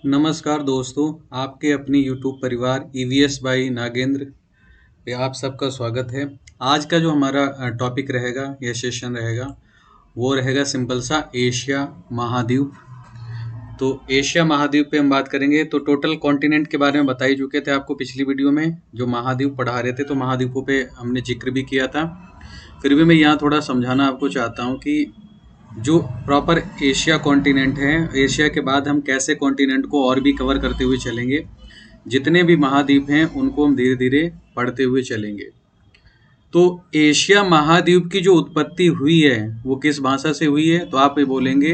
नमस्कार दोस्तों, आपके अपनी यूट्यूब परिवार ईवीएस बाई नागेंद्र पे आप सबका स्वागत है। आज का जो हमारा टॉपिक रहेगा या सेशन रहेगा वो रहेगा सिंपल सा एशिया महाद्वीप। तो एशिया महाद्वीप पे हम बात करेंगे। तो टोटल कॉन्टिनेंट के बारे में बता ही चुके थे आपको पिछली वीडियो में, जो महाद्वीप पढ़ा रहे थे। तो महाद्वीपों पे हमने जिक्र भी किया था। फिर भी मैं यहाँ थोड़ा समझाना आपको चाहता हूँ कि जो प्रॉपर एशिया कॉन्टिनेंट है, एशिया के बाद हम कैसे कॉन्टिनेंट को और भी कवर करते हुए चलेंगे। जितने भी महाद्वीप हैं उनको हम धीरे धीरे पढ़ते हुए चलेंगे। तो एशिया महाद्वीप की जो उत्पत्ति हुई है वो किस भाषा से हुई है? तो आप ये बोलेंगे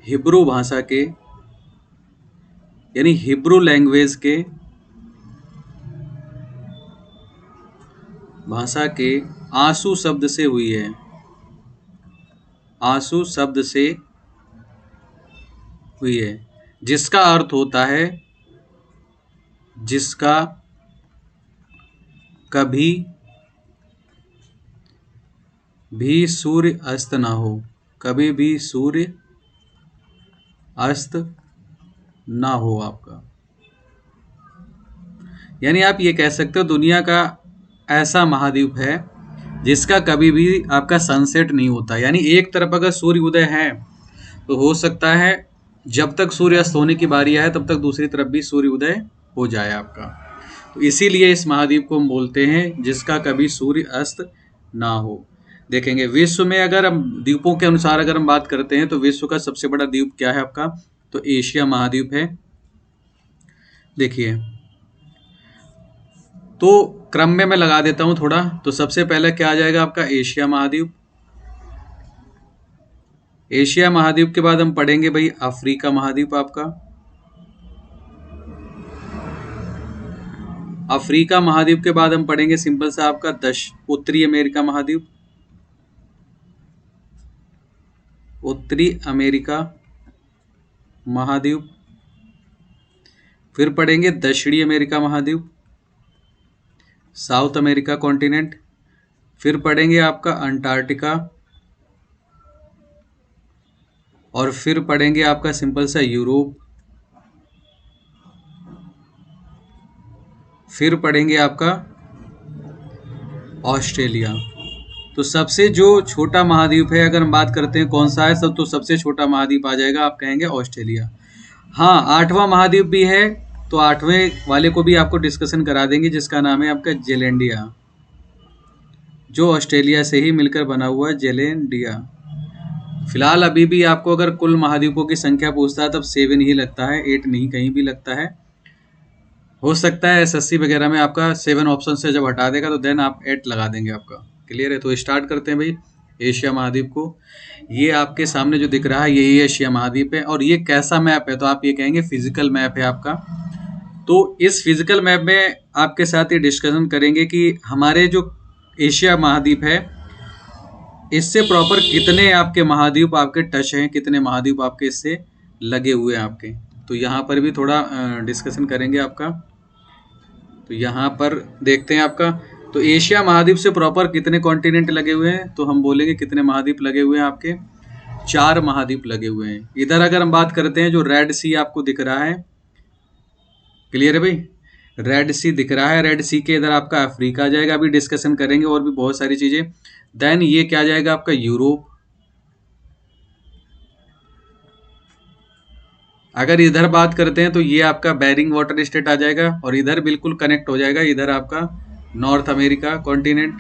हिब्रू भाषा के, यानी हिब्रू लैंग्वेज के भाषा के आंसू शब्द से हुई है। आंसू शब्द से हुई है, जिसका अर्थ होता है जिसका कभी भी सूर्य अस्त ना हो। कभी भी सूर्य अस्त ना हो आपका, यानी आप ये कह सकते हो दुनिया का ऐसा महाद्वीप है जिसका कभी भी आपका सनसेट नहीं होता। यानी एक तरफ अगर सूर्य उदय है तो हो सकता है जब तक सूर्य अस्त होने की बारी आए तब तक दूसरी तरफ भी सूर्य उदय हो जाए आपका। तो इसीलिए इस महाद्वीप को हम बोलते हैं जिसका कभी सूर्य अस्त ना हो। देखेंगे विश्व में अगर हम द्वीपों के अनुसार अगर हम बात करते हैं तो विश्व का सबसे बड़ा द्वीप क्या है आपका? तो एशिया महाद्वीप है। देखिए, तो क्रम में मैं लगा देता हूं थोड़ा। तो सबसे पहले क्या आ जाएगा आपका? एशिया महाद्वीप। एशिया महाद्वीप के बाद हम पढ़ेंगे भाई अफ्रीका महाद्वीप आपका। अफ्रीका महाद्वीप के बाद हम पढ़ेंगे सिंपल सा आपका उत्तरी अमेरिका महाद्वीप। उत्तरी अमेरिका महाद्वीप। फिर पढ़ेंगे दक्षिणी अमेरिका महाद्वीप, साउथ अमेरिका कॉन्टिनेंट। फिर पढ़ेंगे आपका अंटार्कटिका, और फिर पढ़ेंगे आपका सिंपल सा यूरोप। फिर पढ़ेंगे आपका ऑस्ट्रेलिया। तो सबसे जो छोटा महाद्वीप है अगर हम बात करते हैं कौन सा है सब, तो सबसे छोटा महाद्वीप आ जाएगा, आप कहेंगे ऑस्ट्रेलिया। हाँ, आठवां महाद्वीप भी है, तो आठवें वाले को भी आपको डिस्कशन करा देंगे, जिसका नाम है आपका जेलैंडिया, जो ऑस्ट्रेलिया से ही मिलकर बना हुआ है, जेलैंडिया। फिलहाल अभी भी आपको अगर कुल महाद्वीपों की संख्या पूछता है तब 7 ही लगता है, 8 नहीं कहीं भी लगता है। हो सकता है एसएससी वगैरह में आपका 7 ऑप्शन से जब हटा देगा तो देन आप 8 लगा देंगे आपका। क्लियर है? तो स्टार्ट करते हैं भाई एशिया महाद्वीप को। ये आपके सामने जो दिख रहा है यही एशिया महाद्वीप है। और ये कैसा मैप है? तो आप ये कहेंगे फिजिकल मैप है आपका। तो इस फिजिकल मैप में आपके साथ ये डिस्कशन करेंगे कि हमारे जो एशिया महाद्वीप है इससे प्रॉपर कितने आपके महाद्वीप आपके टच हैं, कितने महाद्वीप आपके इससे लगे हुए हैं आपके। तो यहाँ पर भी थोड़ा डिस्कशन करेंगे आपका। तो यहाँ पर देखते हैं आपका, तो एशिया महाद्वीप से प्रॉपर कितने कॉन्टिनेंट लगे हुए हैं? तो हम बोलेंगे कितने महाद्वीप लगे हुए हैं आपके? 4 महाद्वीप लगे हुए हैं। इधर अगर हम बात करते हैं, जो रेड सी आपको दिख रहा है, क्लियर है भाई? रेड सी दिख रहा है, रेड सी के इधर आपका अफ्रीका आ जाएगा। अभी डिस्कशन करेंगे और भी बहुत सारी चीजें। देन ये क्या जाएगा आपका? यूरोप। अगर इधर बात करते हैं तो ये आपका बेरिंग वाटर स्टेट आ जाएगा, और इधर बिल्कुल कनेक्ट हो जाएगा, इधर आपका नॉर्थ अमेरिका कॉन्टिनेंट।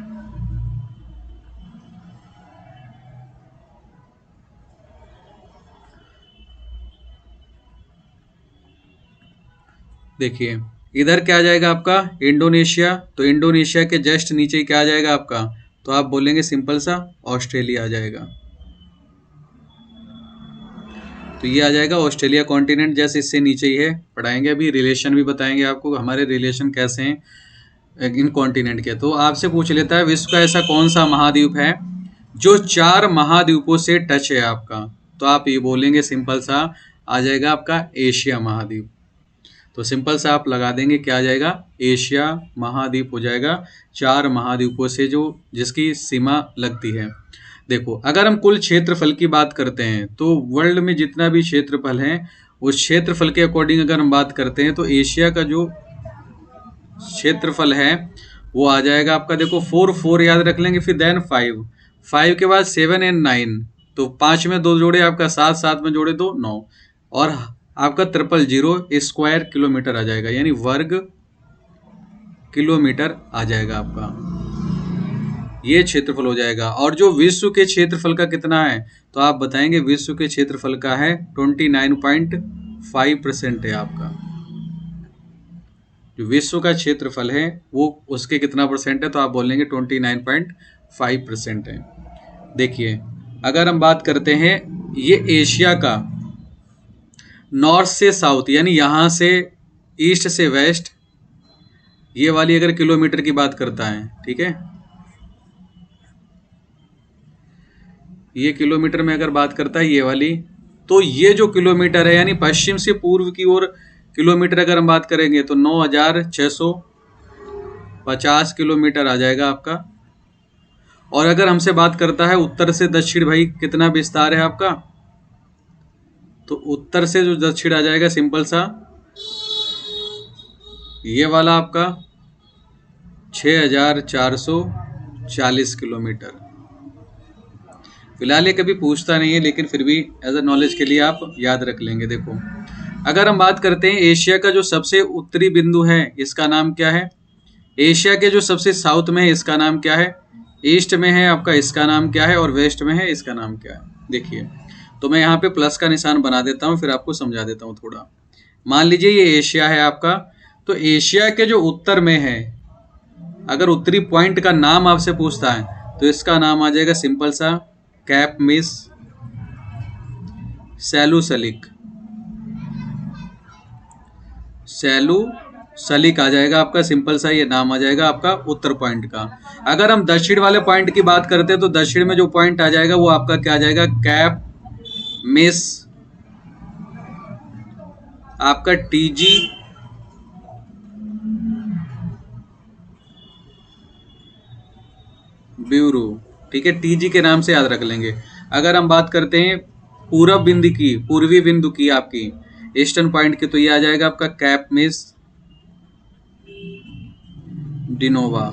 देखिए इधर क्या आ जाएगा आपका? इंडोनेशिया। तो इंडोनेशिया के जस्ट नीचे क्या आ जाएगा आपका? तो आप बोलेंगे सिंपल सा ऑस्ट्रेलिया आ जाएगा। तो ये आ जाएगा ऑस्ट्रेलिया कॉन्टिनेंट, जैसे इससे नीचे ही है। पढ़ाएंगे अभी, रिलेशन भी बताएंगे आपको हमारे रिलेशन कैसे हैं इन कॉन्टिनेंट के। तो आपसे पूछ लेता है विश्व का ऐसा कौन सा महाद्वीप है जो 4 महाद्वीपों से टच है आपका? तो आप ये बोलेंगे सिंपल सा आ जाएगा आपका एशिया महाद्वीप। तो सिंपल सा आप लगा देंगे, क्या आ जाएगा? एशिया महाद्वीप हो जाएगा, 4 महाद्वीपों से जो जिसकी सीमा लगती है। देखो अगर हम कुल क्षेत्रफल की बात करते हैं तो वर्ल्ड में जितना भी क्षेत्रफल है उस क्षेत्रफल के अकॉर्डिंग अगर हम बात करते हैं तो एशिया का जो क्षेत्रफल है वो आ जाएगा आपका, देखो 4 4 याद रख लेंगे, फिर देन 5 5 के बाद 7 एंड 9, तो 5 में 2 जोड़े आपका 7 7 में जोड़े 2 9, और आपका 000 स्क्वायर किलोमीटर आ जाएगा, यानी वर्ग किलोमीटर आ जाएगा आपका, ये क्षेत्रफल हो जाएगा। और जो विश्व के क्षेत्रफल का कितना है तो आप बताएंगे, विश्व के क्षेत्रफल का है 29.5% है आपका, जो विश्व का क्षेत्रफल है वो उसके कितना परसेंट है तो आप बोलेंगे 29.5% है। देखिए अगर हम बात करते हैं ये एशिया का नॉर्थ से साउथ, यानी यहाँ से ईस्ट से वेस्ट, ये वाली अगर किलोमीटर की बात करता है, ठीक है, ये किलोमीटर में अगर बात करता है ये वाली, तो ये जो किलोमीटर है यानी पश्चिम से पूर्व की ओर किलोमीटर अगर हम बात करेंगे तो 9650 किलोमीटर आ जाएगा आपका। और अगर हमसे बात करता है उत्तर से दक्षिण, भाई कितना विस्तार है आपका, तो उत्तर से जो दक्षिण आ जाएगा सिंपल सा ये वाला आपका 6440 किलोमीटर। फिलहाल ये कभी पूछता नहीं है, लेकिन फिर भी एज अ नॉलेज के लिए आप याद रख लेंगे। देखो अगर हम बात करते हैं एशिया का जो सबसे उत्तरी बिंदु है इसका नाम क्या है, एशिया के जो सबसे साउथ में है इसका नाम क्या है, ईस्ट में है आपका इसका नाम क्या है, और वेस्ट में है इसका नाम क्या है। देखिए तो मैं यहाँ पे प्लस का निशान बना देता हूँ, फिर आपको समझा देता हूँ थोड़ा। मान लीजिए ये एशिया है आपका, तो एशिया के जो उत्तर में है, अगर उत्तरी पॉइंट का नाम आपसे पूछता है तो इसका नाम आ जाएगा सिंपल सा कैप मिस सैलूसलिक, सैलूसलिक आ जाएगा आपका, सिंपल सा ये नाम आ जाएगा आपका उत्तर पॉइंट का। अगर हम दक्षिण वाले पॉइंट की बात करते हैं तो दक्षिण में जो पॉइंट आ जाएगा वो आपका क्या आ जाएगा, कैप मिस आपका टीजी ब्यूरो, ठीक है, टीजी के नाम से याद रख लेंगे। अगर हम बात करते हैं पूर्व बिंदु की, पूर्वी बिंदु की आपकी ईस्टर्न पॉइंट की, तो ये आ जाएगा आपका कैप मिस डिनोवा।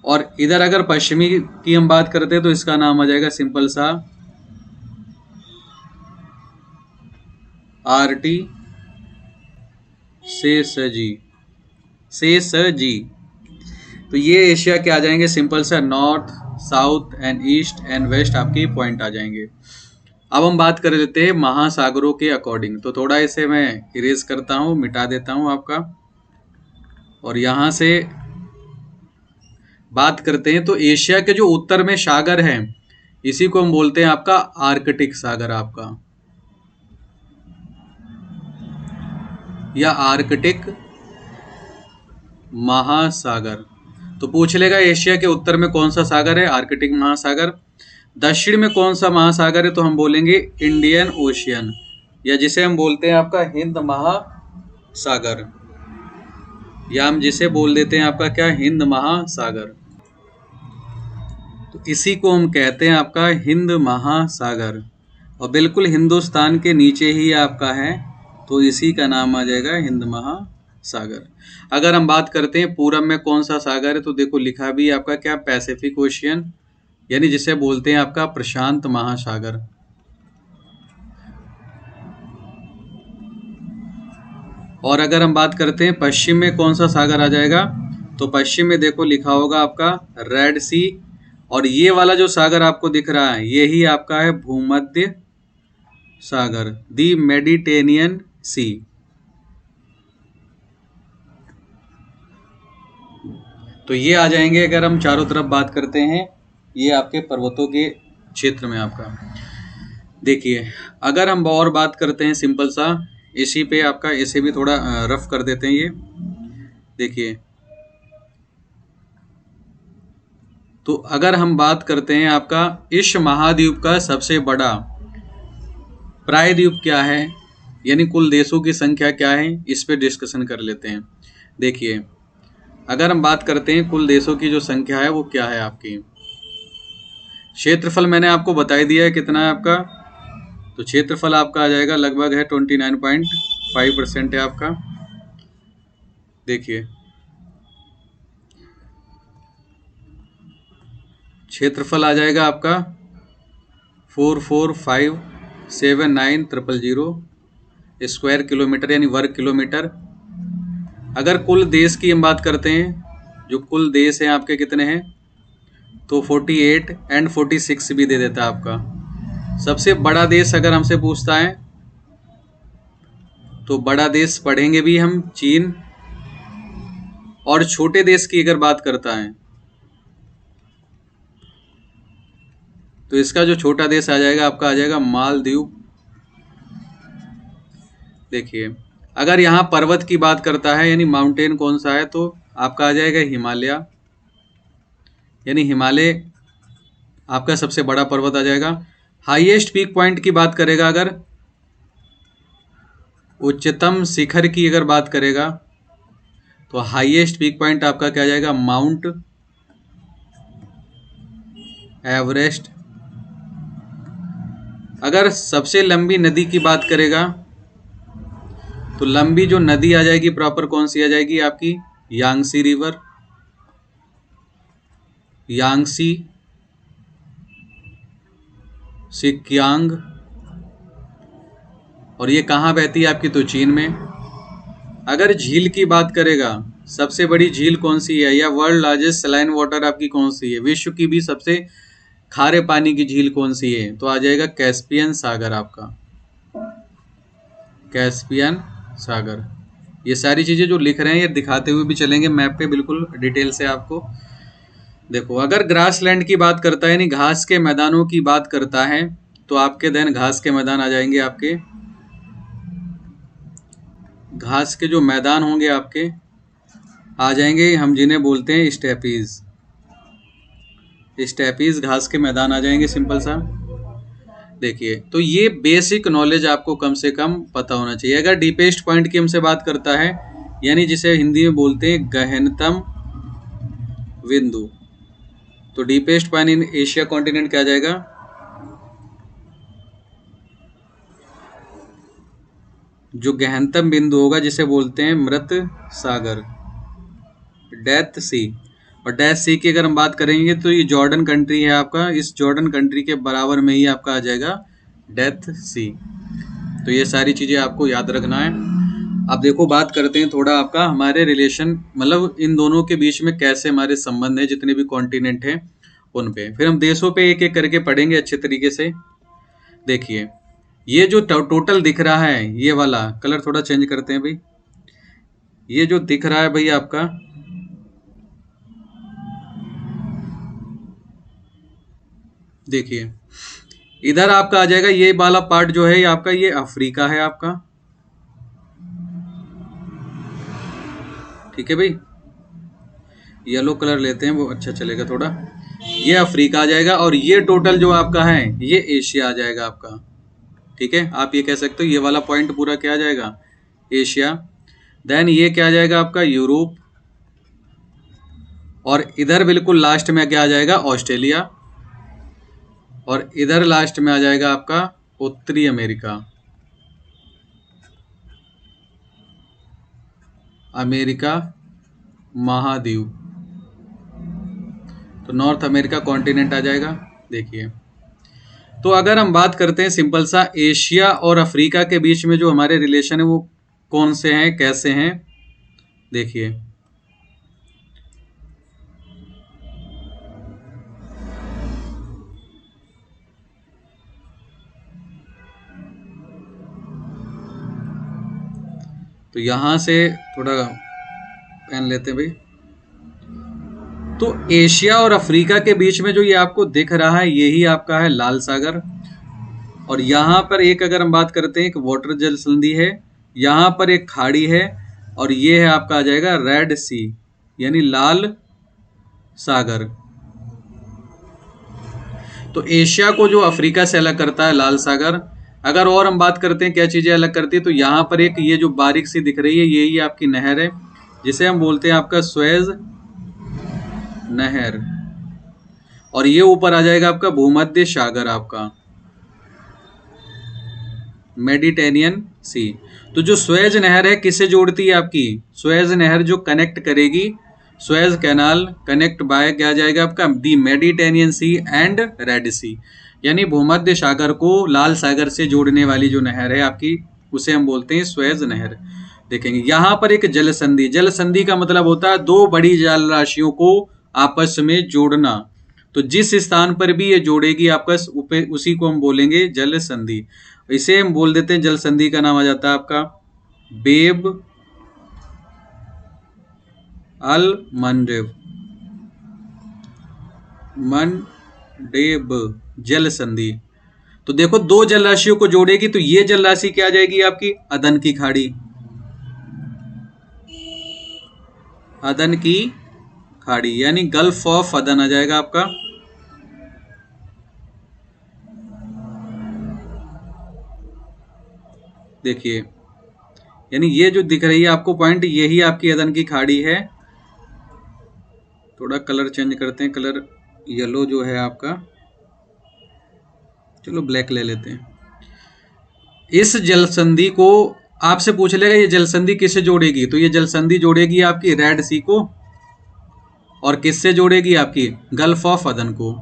और इधर अगर पश्चिमी की हम बात करते हैं तो इसका नाम आ जाएगा सिंपल सा आरटी सेसजी। तो ये एशिया के आ जाएंगे सिंपल सा north south and east and west आपके पॉइंट आ जाएंगे। अब हम बात कर लेते हैं महासागरों के अकॉर्डिंग, तो थोड़ा इसे मैं इरेज करता हूँ, मिटा देता हूँ आपका, और यहाँ से बात करते हैं तो एशिया के जो उत्तर में सागर है इसी को हम बोलते हैं आपका आर्कटिक सागर आपका, या आर्कटिक महासागर। तो पूछ लेगा एशिया के उत्तर में कौन सा सागर है, आर्कटिक महासागर। दक्षिण में कौन सा महासागर है तो हम बोलेंगे इंडियन ओशियन, या जिसे हम बोलते हैं आपका हिंद महासागर, या हम जिसे बोल देते हैं आपका क्या, हिंद महासागर। तो इसी को हम कहते हैं आपका हिंद महासागर, और बिल्कुल हिंदुस्तान के नीचे ही आपका है, तो इसी का नाम आ जाएगा हिंद महासागर। अगर हम बात करते हैं पूरब में कौन सा सागर है तो देखो लिखा भी आपका क्या, पैसिफिक ओशियन, यानी जिसे बोलते हैं आपका प्रशांत महासागर। और अगर हम बात करते हैं पश्चिम में कौन सा सागर आ जाएगा, तो पश्चिम में देखो लिखा होगा आपका रेड सी, और ये वाला जो सागर आपको दिख रहा है यही आपका है भूमध्य सागर, दी मेडिटेरियन सी। तो ये आ जाएंगे अगर हम चारों तरफ बात करते हैं, ये आपके पर्वतों के क्षेत्र में आपका। देखिए अगर हम और बात करते हैं सिंपल सा, इसी पे आपका इसे भी थोड़ा रफ कर देते हैं ये। देखिए तो अगर हम बात करते हैं आपका इस महाद्वीप का सबसे बड़ा प्रायद्वीप क्या है, यानी कुल देशों की संख्या क्या है, इस पे डिस्कशन कर लेते हैं। देखिए अगर हम बात करते हैं कुल देशों की जो संख्या है वो क्या है आपकी, क्षेत्रफल मैंने आपको बता ही दिया है कितना है आपका तो क्षेत्रफल आपका आ जाएगा लगभग है 29.5% है आपका। देखिए क्षेत्रफल आ जाएगा आपका 44579,000 स्क्वायर किलोमीटर यानी वर्ग किलोमीटर। अगर कुल देश की हम बात करते हैं, जो कुल देश हैं आपके कितने हैं, तो 48 एंड 46 भी दे देता है आपका। सबसे बड़ा देश अगर हमसे पूछता है तो बड़ा देश पढ़ेंगे भी हम चीन, और छोटे देश की अगर बात करता है तो इसका जो छोटा देश आ जाएगा आपका आ जाएगा मालदीव। देखिए अगर यहाँ पर्वत की बात करता है यानी माउंटेन कौन सा है, तो आपका आ जाएगा हिमालय, यानी हिमालय आपका सबसे बड़ा पर्वत आ जाएगा। हाईएस्ट पीक पॉइंट की बात करेगा, अगर उच्चतम शिखर की अगर बात करेगा तो हाईएस्ट पीक पॉइंट आपका क्या आ जाएगा, माउंट एवरेस्ट। अगर सबसे लंबी नदी की बात करेगा तो लंबी जो नदी आ जाएगी प्रॉपर कौन सी आ जाएगी आपकी, यांगसी रिवर, यांगसी, सिक्यांग, और ये कहाँ बहती है आपकी, तो चीन में। अगर झील की बात करेगा, सबसे बड़ी झील कौन सी है, या वर्ल्ड लार्जेस्ट सलाइन वाटर आपकी कौन सी है, विश्व की भी सबसे खारे पानी की झील कौन सी है, तो आ जाएगा कैस्पियन सागर आपका, कैस्पियन सागर। ये सारी चीज़ें जो लिख रहे हैं ये दिखाते हुए भी चलेंगे मैप पे बिल्कुल डिटेल से आपको। देखो अगर ग्रास लैंड की बात करता है यानी घास के मैदानों की बात करता है तो आपके देन घास के मैदान आ जाएंगे आपके, घास के जो मैदान होंगे आपके आ जाएंगे, हम जिन्हें बोलते हैं स्टेपीज, स्टेपीज घास के मैदान आ जाएंगे, सिंपल सा। देखिए तो ये बेसिक नॉलेज आपको कम से कम पता होना चाहिए। अगर डीपेस्ट पॉइंट की हमसे बात करता है यानी जिसे हिंदी में बोलते हैं गहनतम बिंदु, तो deepest point in Asia continent क्या आ जाएगा, जो गहनतम बिंदु होगा जिसे बोलते हैं मृत सागर, डेथ सी। और डेथ सी की अगर हम बात करेंगे तो ये जॉर्डन कंट्री है आपका, इस जॉर्डन कंट्री के बराबर में ही आपका आ जाएगा डेथ सी। तो ये सारी चीज़ें आपको याद रखना है। अब देखो बात करते हैं थोड़ा आपका हमारे रिलेशन, मतलब इन दोनों के बीच में कैसे हमारे संबंध हैं, जितने भी कॉन्टिनेंट हैं उन पे। फिर हम देशों पे एक एक करके पढ़ेंगे अच्छे तरीके से। देखिए ये जो टोटल दिख रहा है, ये वाला कलर थोड़ा चेंज करते हैं भाई, ये जो दिख रहा है भाई आपका, देखिए इधर आपका आ जाएगा ये वाला पार्ट जो है ये आपका, ये अफ्रीका है आपका, ठीक है भाई, येलो कलर लेते हैं वो अच्छा चलेगा थोड़ा। ये अफ्रीका आ जाएगा और ये टोटल जो आपका है ये एशिया आ जाएगा आपका, ठीक है। आप ये कह सकते हो ये वाला पॉइंट पूरा क्या आ जाएगा, एशिया। देन ये क्या आ जाएगा आपका, यूरोप, और इधर बिल्कुल लास्ट में क्या आ जाएगा, ऑस्ट्रेलिया, और इधर लास्ट में आ जाएगा आपका उत्तरी अमेरिका, अमेरिका महाद्वीप, तो नॉर्थ अमेरिका कॉन्टिनेंट आ जाएगा। देखिए तो अगर हम बात करते हैं सिंपल सा एशिया और अफ्रीका के बीच में जो हमारे रिलेशन है वो कौन से हैं, कैसे हैं, देखिए तो यहां से थोड़ा पेन लेते हैं भाई। तो एशिया और अफ्रीका के बीच में जो ये आपको दिख रहा है यही आपका है लाल सागर, और यहाँ पर एक अगर हम बात करते हैं एक वाटर जल संधि है, यहाँ पर एक खाड़ी है, और ये है आपका आ जाएगा रेड सी यानी लाल सागर। तो एशिया को जो अफ्रीका से अलग करता है लाल सागर। अगर और हम बात करते हैं क्या चीज़ें अलग करती है, तो यहाँ पर एक ये जो बारीक सी दिख रही है यही आपकी नहर है जिसे हम बोलते हैं आपका स्वेज नहर, और ये ऊपर आ जाएगा आपका भूमध्य सागर आपका, मेडिटेरियन सी। तो जो स्वेज नहर है किससे जोड़ती है आपकी, स्वेज नहर जो कनेक्ट करेगी, स्वेज कैनाल कनेक्ट बाय क्या जाएगा आपका, दी मेडिटेरियन सी एंड रेड सी, यानी भूमध्य सागर को लाल सागर से जोड़ने वाली जो नहर है आपकी, उसे हम बोलते हैं स्वेज नहर। देखेंगे यहाँ पर एक जल संधि, जल संधि का मतलब होता है दो बड़ी जल राशियों को आपस में जोड़ना। तो जिस स्थान पर भी ये जोड़ेगी आपस, उसी को हम बोलेंगे जल संधि। इसे हम बोल देते हैं, जल संधि का नाम आ जाता है आपका बेब अल मंडेब, मंडेब जल संधि। तो देखो दो जल राशियों को जोड़ेगी, तो ये जल राशि क्या आ जाएगी आपकी, अदन की खाड़ी, अदन की खाड़ी यानी गल्फ ऑफ अदन आ जाएगा आपका। देखिए यानी ये जो दिख रही है आपको पॉइंट, यही आपकी अदन की खाड़ी है। थोड़ा कलर चेंज करते हैं, कलर येलो जो है आपका, चलो ब्लैक ले लेते हैं। इस जल संधि को आपसे पूछ लेगा ये जल संधि किससे जोड़ेगी, तो ये जल संधि जोड़ेगी आपकी रेड सी को, और किससे जोड़ेगी आपकी गल्फ ऑफ अदन को।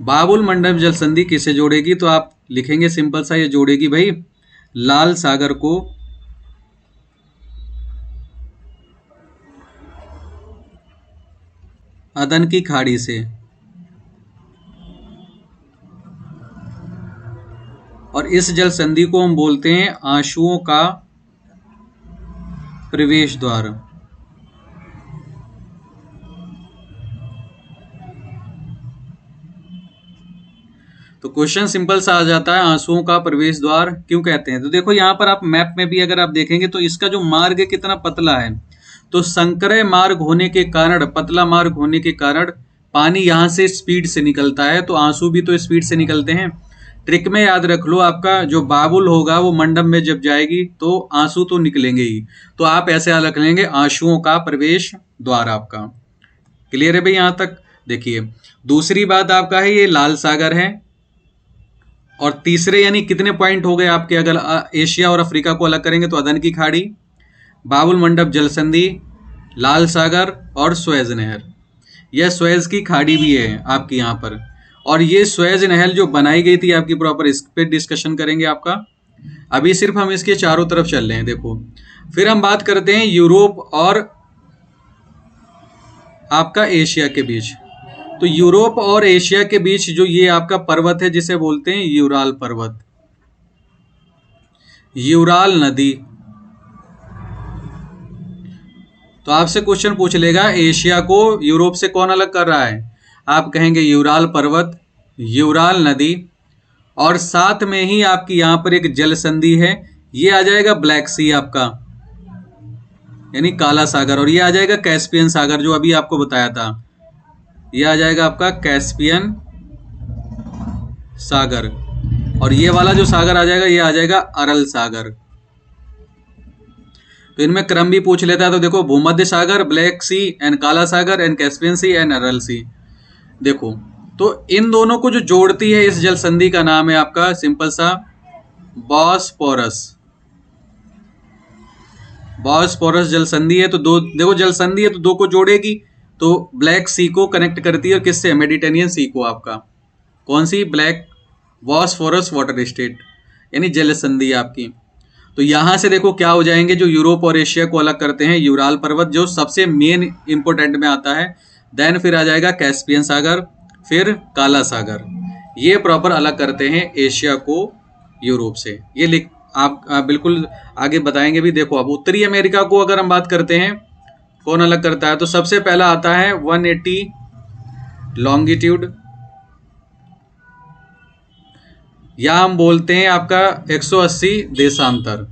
बाबुल मंडप जल संधि किससे जोड़ेगी, तो आप लिखेंगे सिंपल सा, ये जोड़ेगी भाई लाल सागर को अदन की खाड़ी से। और इस जल संधि को हम बोलते हैं आंसुओं का प्रवेश द्वार। तो क्वेश्चन सिंपल सा आ जाता है, आंसुओं का प्रवेश द्वार क्यों कहते हैं। तो देखो यहाँ पर आप मैप में भी अगर आप देखेंगे तो इसका जो मार्ग है कितना पतला है, तो संकरे मार्ग होने के कारण, पतला मार्ग होने के कारण पानी यहाँ से स्पीड से निकलता है, तो आंसू भी तो स्पीड से निकलते हैं। ट्रिक में याद रख लो, आपका जो बाबुल होगा वो मंडप में जब जाएगी तो आंसू तो निकलेंगे ही, तो आप ऐसे रख लेंगे आंसुओं का प्रवेश द्वार आपका। क्लियर है भाई यहाँ तक। देखिए दूसरी बात आपका है ये लाल सागर है, और तीसरे यानी कितने पॉइंट हो गए आपके, अगर एशिया और अफ्रीका को अलग करेंगे तो अदन की खाड़ी, बाबुल मंडप जल संधि, लाल सागर और स्वेज नहर। यह स्वेज की खाड़ी भी है आपकी यहाँ पर, और ये स्वेज नहर जो बनाई गई थी आपकी प्रॉपर, इस पे डिस्कशन करेंगे आपका। अभी सिर्फ हम इसके चारों तरफ चल रहे हैं। देखो फिर हम बात करते हैं यूरोप और आपका एशिया के बीच। तो यूरोप और एशिया के बीच जो ये आपका पर्वत है जिसे बोलते हैं यूराल पर्वत, यूराल नदी। तो आपसे क्वेश्चन पूछ लेगा एशिया को यूरोप से कौन अलग कर रहा है, आप कहेंगे यूराल पर्वत, यूराल नदी, और साथ में ही आपकी यहां पर एक जल संधि है, ये आ जाएगा ब्लैक सी आपका, यानी काला सागर, और ये आ जाएगा कैस्पियन सागर जो अभी आपको बताया था, ये आ जाएगा आपका कैस्पियन सागर, और ये वाला जो सागर आ जाएगा ये आ जाएगा अरल सागर। तो इनमें क्रम भी पूछ लेता है, तो देखो भूमध्य सागर, ब्लैक सी एंड काला सागर एंड कैस्पियन सी एंड अरल सी। देखो तो इन दोनों को जो जोड़ती है इस जल संधि का नाम है आपका सिंपल सा बॉस्फोरस। बॉस्फोरस जल संधि है, तो दो, देखो जल संधि है तो दो को जोड़ेगी, तो ब्लैक सी को कनेक्ट करती है और किससे, मेडिटेरियन सी को आपका, कौन सी, ब्लैक बॉस्फोरस वाटर स्टेट, यानी जल संधि आपकी। तो यहां से देखो क्या हो जाएंगे, जो यूरोप और एशिया को अलग करते हैं यूराल पर्वत जो सबसे मेन इंपोर्टेंट में आता है, देन फिर आ जाएगा कैस्पियन सागर, फिर काला सागर, ये प्रॉपर अलग करते हैं एशिया को यूरोप से। ये लिख आप बिल्कुल आगे बताएंगे भी। देखो अब उत्तरी अमेरिका को अगर हम बात करते हैं कौन अलग करता है, तो सबसे पहला आता है 180 लॉन्गिट्यूड, या हम बोलते हैं आपका 180 देशांतर,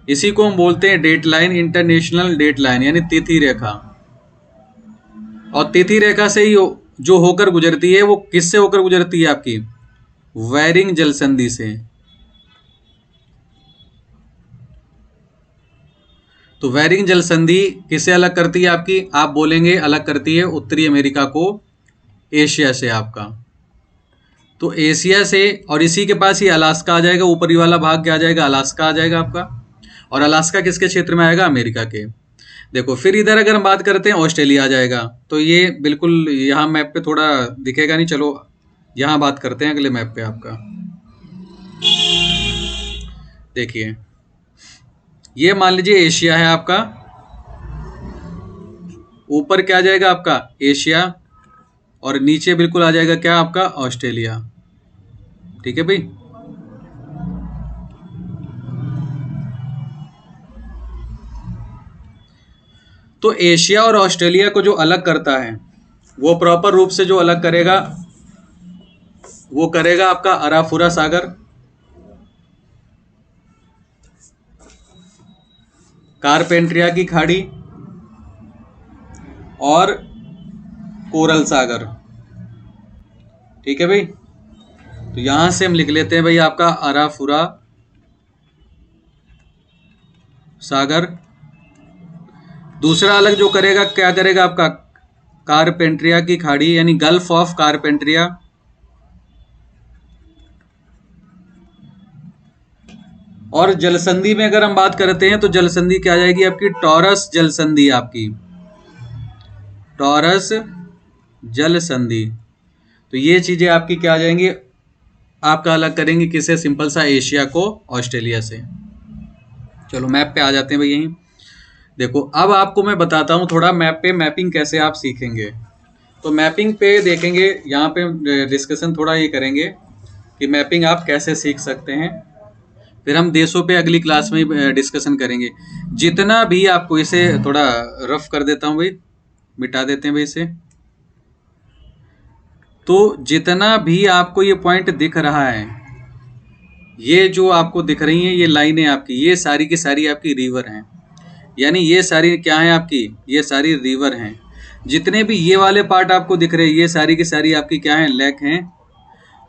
इसी को हम बोलते हैं date line, international date line, यानी तिथि रेखा। और तिथि रेखा से ही जो होकर गुजरती है वो किससे होकर गुजरती है आपकी, वेरिंग जल संधि से। तो वेरिंग जल संधि किसे अलग करती है आपकी, आप बोलेंगे अलग करती है उत्तरी अमेरिका को एशिया से आपका। तो एशिया से, और इसी के पास ही अलास्का आ जाएगा, ऊपरी वाला भाग क्या आ जाएगा, अलास्का आ जाएगा आपका। और अलास्का किसके क्षेत्र में आएगा, अमेरिका के। देखो फिर इधर अगर हम बात करते हैं ऑस्ट्रेलिया आ जाएगा। तो ये बिल्कुल यहाँ मैप पे थोड़ा दिखेगा नहीं, चलो यहाँ बात करते हैं अगले मैप पे आपका। देखिए ये मान लीजिए एशिया है आपका, ऊपर क्या आ जाएगा आपका एशिया, और नीचे बिल्कुल आ जाएगा क्या आपका ऑस्ट्रेलिया। ठीक है भाई। तो एशिया और ऑस्ट्रेलिया को जो अलग करता है, वो प्रॉपर रूप से जो अलग करेगा वो करेगा आपका अराफुरा सागर, कारपेंट्रिया की खाड़ी और कोरल सागर। ठीक है भाई। तो यहां से हम लिख लेते हैं भाई आपका अराफुरा सागर। दूसरा अलग जो करेगा क्या करेगा आपका कारपेंट्रिया की खाड़ी, यानी गल्फ ऑफ कारपेंट्रिया। और जलसंधि में अगर हम बात करते हैं तो जलसंधि क्या आ जाएगी आपकी टॉरस जलसंधि, आपकी टॉरस जलसंधि। तो ये चीजें आपकी क्या आ जाएंगी, आपका अलग करेंगे किसे, सिंपल सा एशिया को ऑस्ट्रेलिया से। चलो मैप पे आ जाते हैं भाई यहीं। देखो अब आपको मैं बताता हूँ थोड़ा मैप पे मैपिंग कैसे आप सीखेंगे। तो मैपिंग पे देखेंगे, यहाँ पे डिस्कशन थोड़ा ये करेंगे कि मैपिंग आप कैसे सीख सकते हैं। फिर हम देशों पे अगली क्लास में डिस्कशन करेंगे। जितना भी आपको, इसे थोड़ा रफ कर देता हूँ भाई, मिटा देते हैं भाई इसे। तो जितना भी आपको ये पॉइंट दिख रहा है, ये जो आपको दिख रही हैं ये लाइनें आपकी, ये सारी की सारी आपकी रिवर हैं। यानी ये सारी क्या है आपकी, ये सारी रिवर हैं। जितने भी ये वाले पार्ट आपको दिख रहे हैं, ये सारी की सारी आपकी क्या है, लेक हैं।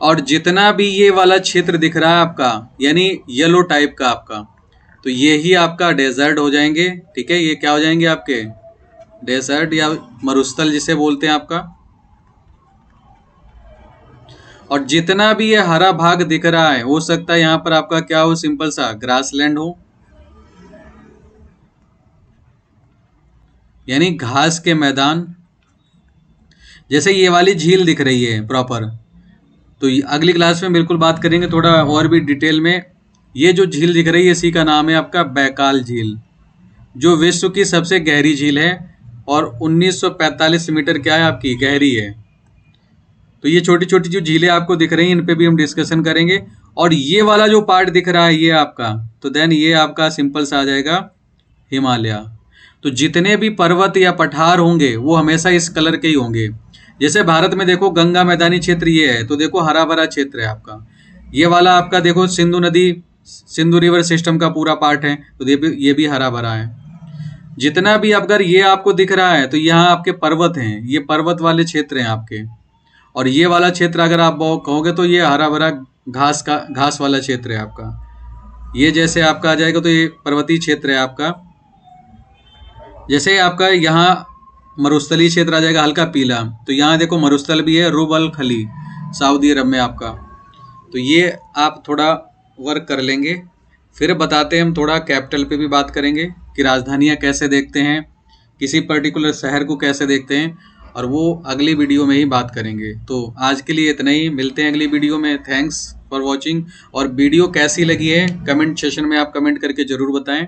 और जितना भी ये वाला क्षेत्र दिख रहा है आपका, यानी येलो टाइप का आपका, तो ये ही आपका डेजर्ट हो जाएंगे। ठीक है, ये क्या हो जाएंगे आपके डेजर्ट या मरुस्थल जिसे बोलते हैं आपका। और जितना भी ये हरा भाग दिख रहा है, हो सकता है यहाँ पर आपका क्या हो, सिंपल सा ग्रासलैंड हो, यानी घास के मैदान। जैसे ये वाली झील दिख रही है प्रॉपर, तो अगली क्लास में बिल्कुल बात करेंगे थोड़ा और भी डिटेल में। ये जो झील दिख रही है इसी का नाम है आपका बैकाल झील, जो विश्व की सबसे गहरी झील है और 1945 मीटर क्या है आपकी गहरी है। तो ये छोटी छोटी जो झीलें आपको दिख रही हैं, इन पे भी हम डिस्कशन करेंगे। और ये वाला जो पार्ट दिख रहा है ये आपका, तो देन ये आपका सिंपल सा आ जाएगा हिमालय। तो जितने भी पर्वत या पठार होंगे वो हमेशा इस कलर के ही होंगे। जैसे भारत में देखो गंगा मैदानी क्षेत्र ये है, तो देखो हरा भरा क्षेत्र है आपका। ये वाला आपका देखो सिंधु नदी, सिंधु रिवर सिस्टम का पूरा पार्ट है, तो ये भी हरा भरा है। जितना भी अगर ये आपको दिख रहा है तो यहाँ आपके पर्वत हैं, ये पर्वत वाले क्षेत्र हैं आपके। और ये वाला क्षेत्र अगर आप कहोगे तो ये हरा भरा घास वाला क्षेत्र है आपका। ये जैसे आपका आ जाएगा तो ये पर्वतीय क्षेत्र है आपका। जैसे आपका यहाँ मरुस्थलीय क्षेत्र आ जाएगा हल्का पीला, तो यहाँ देखो मरुस्थल भी है, रुब अल खली सऊदी अरब में आपका। तो ये आप थोड़ा वर्क कर लेंगे। फिर बताते हैं हम थोड़ा कैपिटल पे भी बात करेंगे कि राजधानियाँ कैसे देखते हैं, किसी पर्टिकुलर शहर को कैसे देखते हैं, और वो अगली वीडियो में ही बात करेंगे। तो आज के लिए इतना ही, मिलते हैं अगली वीडियो में। Thanks for watching. और वीडियो कैसी लगी है कमेंट सेशन में आप कमेंट करके ज़रूर बताएं।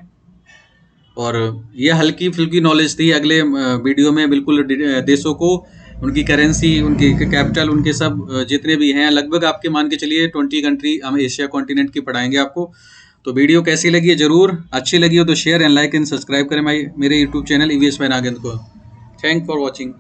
और ये हल्की फुल्की नॉलेज थी, अगले वीडियो में बिल्कुल देशों को, उनकी करेंसी, उनकी कैपिटल, उनके सब जितने भी हैं, लगभग आपके मान के चलिए 20 कंट्री हम एशिया कॉन्टिनेंट की पढ़ाएंगे आपको। तो वीडियो कैसी लगी है ज़रूर, अच्छी लगी हो तो share and like and subscribe करें मेरे YouTube channel EVS by Nagendra को। Thank for watching.